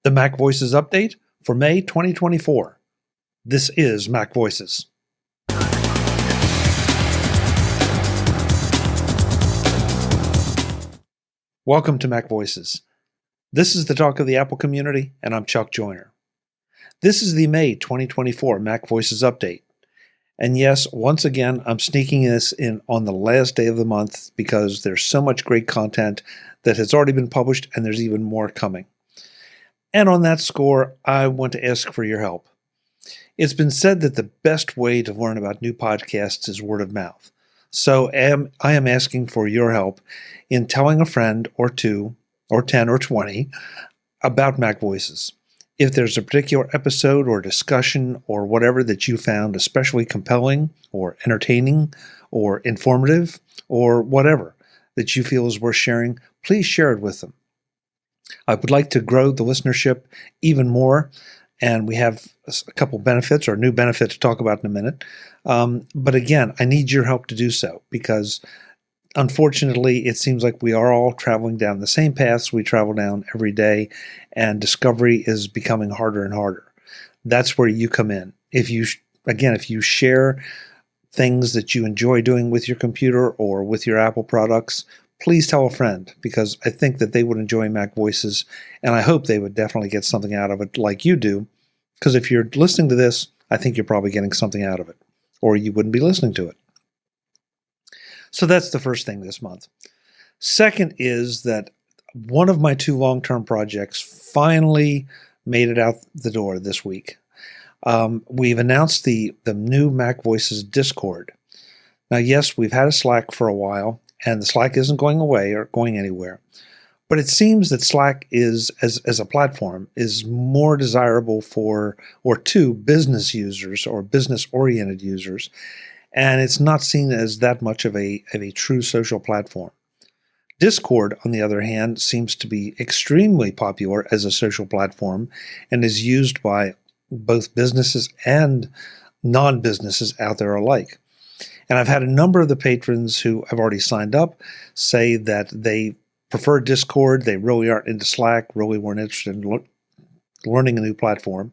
The MacVoices update for May 2024. This is MacVoices. Welcome to MacVoices. This is the talk of the Apple community, and I'm Chuck Joyner. This is the May 2024 MacVoices update. And yes, once again, I'm sneaking this in on the last day of the month because there's so much great content that has already been published and there's even more coming. And on that score, I want to ask for your help. It's been said that the best way to learn about new podcasts is word of mouth. So I am asking for your help in telling a friend or two, or 10 or 20 about MacVoices. If there's a particular episode or discussion or whatever that you found especially compelling or entertaining or informative or whatever that you feel is worth sharing, please share it with them. I would like to grow the listenership even more, and we have a couple benefits or new benefit to talk about in a minute. But again, I need your help to do so because unfortunately, it seems like we are all traveling down the same paths we travel down every day, and discovery is becoming harder and harder. That's where you come in. If you share things that you enjoy doing with your computer or with your Apple products, please tell a friend because I think that they would enjoy MacVoices, and I hope they would definitely get something out of it like you do, because if you're listening to this, I think you're probably getting something out of it, or you wouldn't be listening to it. So that's the first thing this month. Second is that one of my two long-term projects finally made it out the door this week. We've announced the new MacVoices Discord. Now, yes, we've had a Slack for a while, and the Slack isn't going away or going anywhere. But it seems that Slack is, as a platform, is more desirable to business users or business-oriented users, and it's not seen as that much of a true social platform. Discord, on the other hand, seems to be extremely popular as a social platform and is used by both businesses and non-businesses out there alike. And I've had a number of the patrons who have already signed up say that they prefer Discord. They really aren't into Slack, really weren't interested in learning a new platform.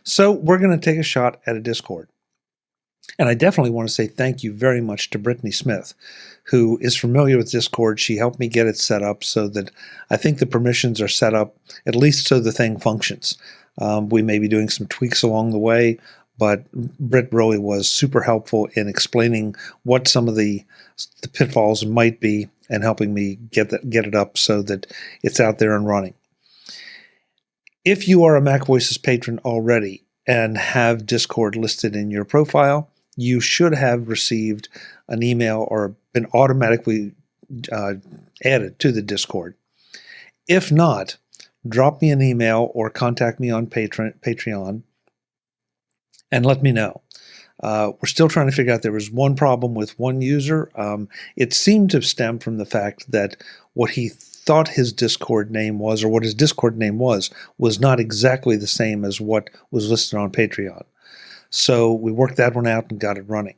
So we're going to take a shot at a Discord. And I definitely want to say thank you very much to Brittany Smith, who is familiar with Discord. She helped me get it set up so that I think the permissions are set up at least so the thing functions. We may be doing some tweaks along the way, but Britt really was super helpful in explaining what some of the pitfalls might be and helping me get it up so that it's out there and running. If you are a MacVoices patron already and have Discord listed in your profile, you should have received an email or been automatically added to the Discord. If not, drop me an email or contact me on Patreon and let me know. We're still trying to figure out. There was one problem with one user. It seemed to stem from the fact that what he thought his Discord name was, or what his Discord name was not exactly the same as what was listed on Patreon. So we worked that one out and got it running.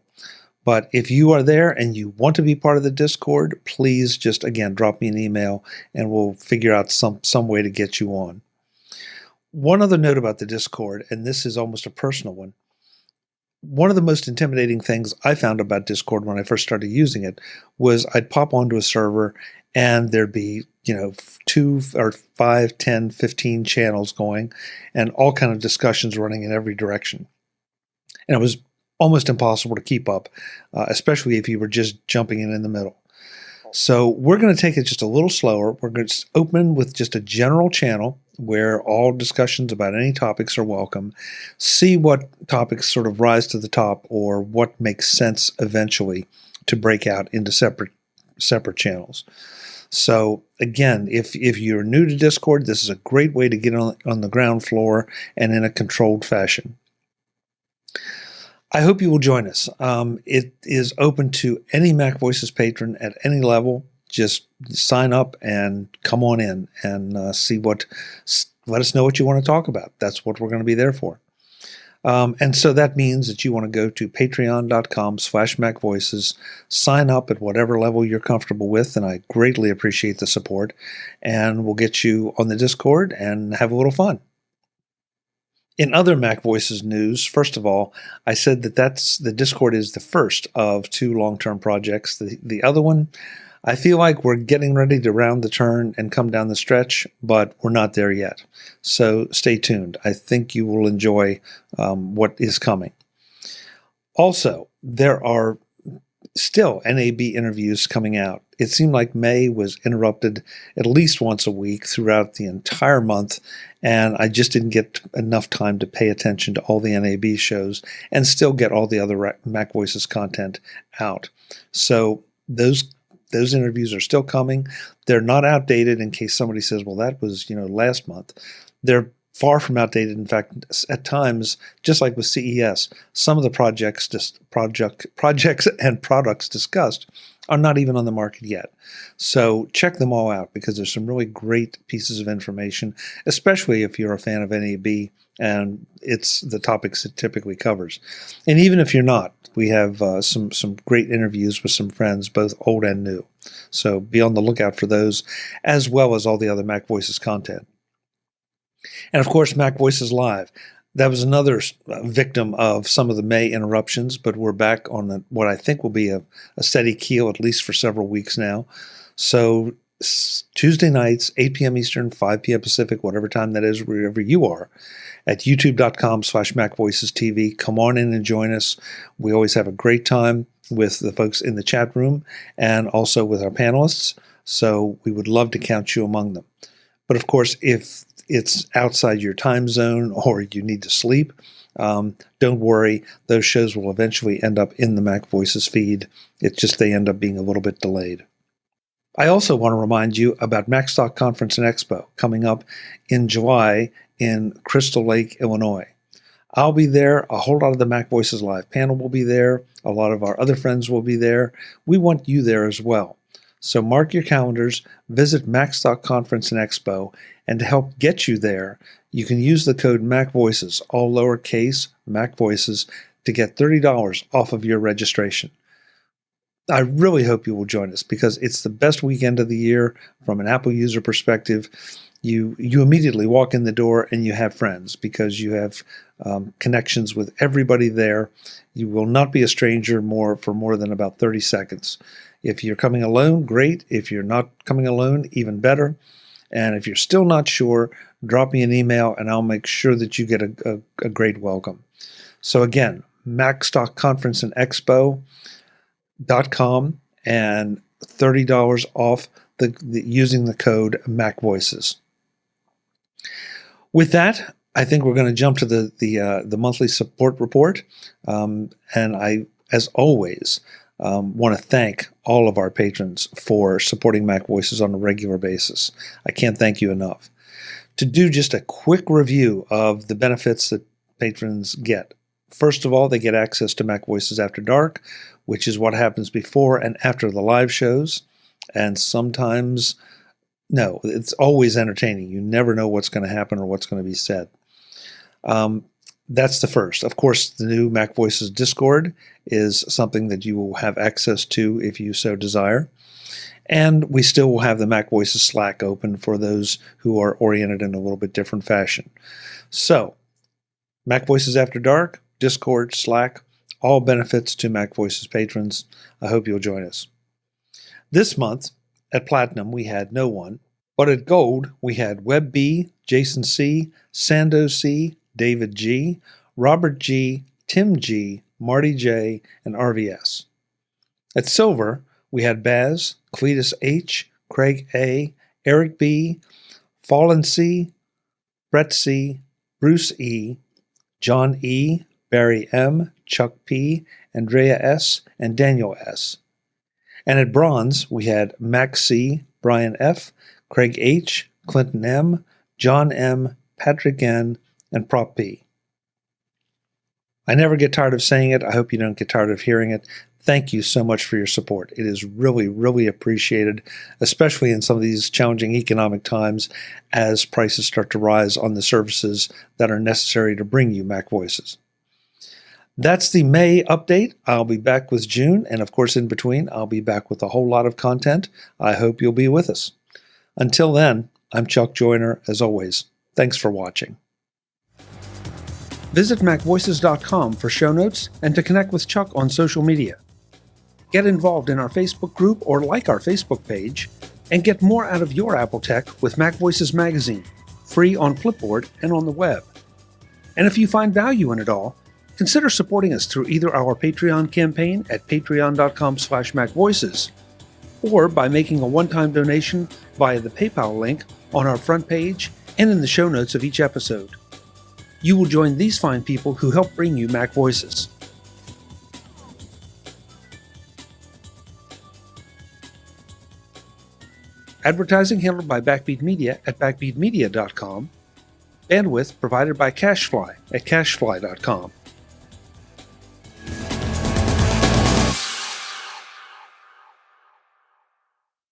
But if you are there and you want to be part of the Discord, please just, again, drop me an email and we'll figure out some way to get you on. One other note about the Discord, and this is almost a personal one. One of the most intimidating things I found about Discord when I first started using it was I'd pop onto a server and there'd be 2 or 5, 10, 15 channels going and all kind of discussions running in every direction. And it was almost impossible to keep up, especially if you were just jumping in the middle. So we're going to take it just a little slower. We're going to open with just a general channel where all discussions about any topics are welcome. See what topics sort of rise to the top or what makes sense eventually to break out into separate channels. So again, if you're new to Discord, this is a great way to get on the ground floor and in a controlled fashion. I hope you will join us. It is open to any MacVoices patron at any level. Just sign up and come on in and let us know what you want to talk about. That's what we're going to be there for. And so that means that you want to go to patreon.com/MacVoices, sign up at whatever level you're comfortable with, and I greatly appreciate the support, and we'll get you on the Discord and have a little fun. In other Mac Voices news, first of all, I said that the Discord is the first of 2 long-term projects. The other one, I feel like we're getting ready to round the turn and come down the stretch, but we're not there yet. So stay tuned. I think you will enjoy what is coming. Also, there are still NAB interviews coming out. It seemed like May was interrupted at least once a week throughout the entire month, and I just didn't get enough time to pay attention to all the NAB shows and still get all the other Mac Voices content out. So those interviews are still coming. They're not outdated in case somebody says, well, that was, last month. They're far from outdated. In fact, at times, just like with CES, some of the projects and products discussed are not even on the market yet. So check them all out because there's some really great pieces of information, especially if you're a fan of NAB and it's the topics it typically covers. And even if you're not, we have some great interviews with some friends, both old and new. So be on the lookout for those, as well as all the other Mac Voices content. And of course, Mac Voices Live. That was another victim of some of the May interruptions, but we're back on what I think will be a steady keel, at least for several weeks now. So Tuesday nights, 8 p.m. Eastern, 5 p.m. Pacific, whatever time that is, wherever you are, at youtube.com/MacVoicesTV. Come on in and join us. We always have a great time with the folks in the chat room and also with our panelists. So we would love to count you among them. But of course, if it's outside your time zone or you need to sleep, don't worry. Those shows will eventually end up in the Mac Voices feed. It's just they end up being a little bit delayed. I also want to remind you about MacStock Conference and Expo coming up in July in Crystal Lake, Illinois. I'll be there. A whole lot of the Mac Voices Live panel will be there. A lot of our other friends will be there. We want you there as well. So mark your calendars, visit MacStock Conference and Expo, and to help get you there, you can use the code MacVoices, all lowercase, MacVoices, to get $30 off of your registration. I really hope you will join us because it's the best weekend of the year from an Apple user perspective. You immediately walk in the door and you have friends because you have connections with everybody there. You will not be a stranger for more than about 30 seconds. If you're coming alone, great. If you're not coming alone, even better. And if you're still not sure, drop me an email and I'll make sure that you get a great welcome. So again, MacStock Conference and Expo.com and $30 off using the code MacVoices. With that, I think we're going to jump to the monthly support report. And I, as always, want to thank all of our patrons for supporting Mac Voices on a regular basis. I can't thank you enough. To do just a quick review of the benefits that patrons get. First of all, they get access to Mac Voices After Dark, which is what happens before and after the live shows. And sometimes, no, it's always entertaining. You never know what's going to happen or what's going to be said. That's the first. Of course, the new Mac Voices Discord is something that you will have access to if you so desire. And we still will have the Mac Voices Slack open for those who are oriented in a little bit different fashion. So, Mac Voices After Dark, Discord, Slack, all benefits to Mac Voices patrons. I hope you'll join us. This month, at Platinum, we had no one, but at Gold, we had Web B, Jason C, Sando C, David G, Robert G, Tim G, Marty J, and RVS. At Silver, we had Baz, Cletus H, Craig A, Eric B, Fallen C, Brett C, Bruce E, John E, Barry M, Chuck P, Andrea S, and Daniel S. And at Bronze, we had Max C, Brian F, Craig H, Clinton M, John M, Patrick N, and Prop P. I never get tired of saying it. I hope you don't get tired of hearing it. Thank you so much for your support. It is really, really appreciated, especially in some of these challenging economic times as prices start to rise on the services that are necessary to bring you Mac Voices. That's the May update. I'll be back with June, and of course, in between, I'll be back with a whole lot of content. I hope you'll be with us. Until then, I'm Chuck Joyner, as always. Thanks for watching. Visit MacVoices.com for show notes and to connect with Chuck on social media. Get involved in our Facebook group or like our Facebook page, and get more out of your Apple tech with MacVoices Magazine, free on Flipboard and on the web. And if you find value in it all, consider supporting us through either our Patreon campaign at patreon.com/MacVoices or by making a one-time donation via the PayPal link on our front page and in the show notes of each episode. You will join these fine people who help bring you Mac Voices. Advertising handled by Backbeat Media at backbeatmedia.com. Bandwidth provided by CacheFly at cachefly.com.